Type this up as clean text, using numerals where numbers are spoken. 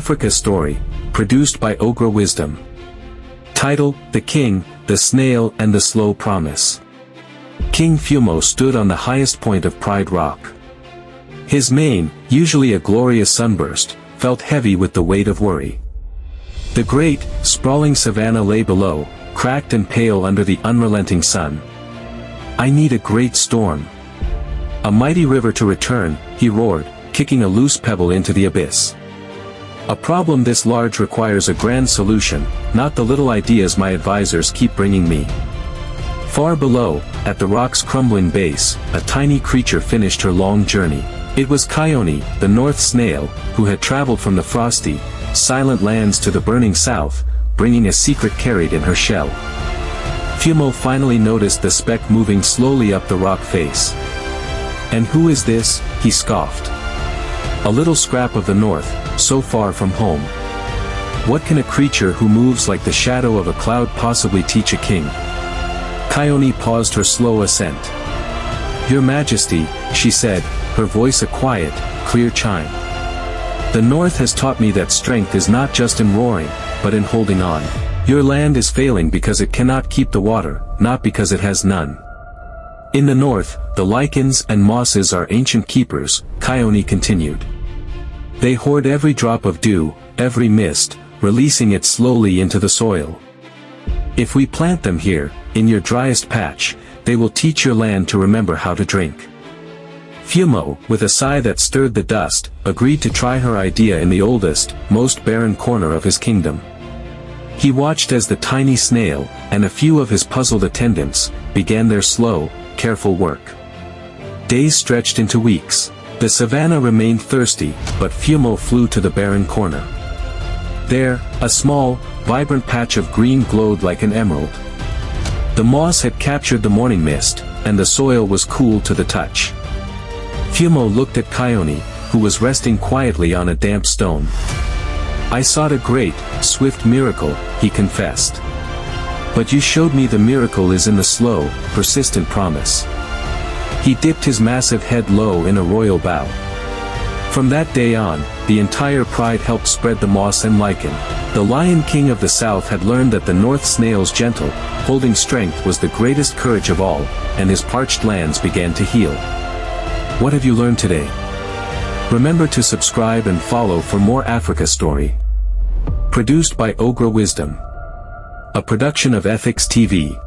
Africa Story, produced by Ogre Wisdom. Title: The King, the Snail and the Slow Promise. King Fumo stood on the highest point of Pride Rock. His mane, usually a glorious sunburst, felt heavy with the weight of worry. The great, sprawling savanna lay below, cracked and pale under the unrelenting sun. "I need a great storm. A mighty river to return," he roared, kicking a loose pebble into the abyss. "A problem this large requires a grand solution, not the little ideas my advisors keep bringing me." Far below, at the rock's crumbling base, a tiny creature finished her long journey. It was Kione, the North Snail, who had traveled from the frosty, silent lands to the burning south, bringing a secret carried in her shell. Fumo finally noticed the speck moving slowly up the rock face. "And who is this?" he scoffed. "A little scrap of the north, so far from home. What can a creature who moves like the shadow of a cloud possibly teach a king?" Kione paused her slow ascent. "Your Majesty," she said, her voice a quiet, clear chime. "The North has taught me that strength is not just in roaring, but in holding on. Your land is failing because it cannot keep the water, not because it has none. In the North, the lichens and mosses are ancient keepers," Kione continued. "They hoard every drop of dew, every mist, releasing it slowly into the soil. If we plant them here, in your driest patch, they will teach your land to remember how to drink." Fumo, with a sigh that stirred the dust, agreed to try her idea in the oldest, most barren corner of his kingdom. He watched as the tiny snail, and a few of his puzzled attendants, began their slow, careful work. Days stretched into weeks. The savannah remained thirsty, but Fumo flew to the barren corner. There, a small, vibrant patch of green glowed like an emerald. The moss had captured the morning mist, and the soil was cool to the touch. Fumo looked at Kione, who was resting quietly on a damp stone. "I sought a great, swift miracle," he confessed. "But you showed me the miracle is in the slow, persistent promise." He dipped his massive head low in a royal bow. From that day on, the entire pride helped spread the moss and lichen. The Lion King of the South had learned that the North Snail's gentle, holding strength was the greatest courage of all, and his parched lands began to heal. What have you learned today? Remember to subscribe and follow for more Africa Story. Produced by Ogre Wisdom. A production of Ethics TV.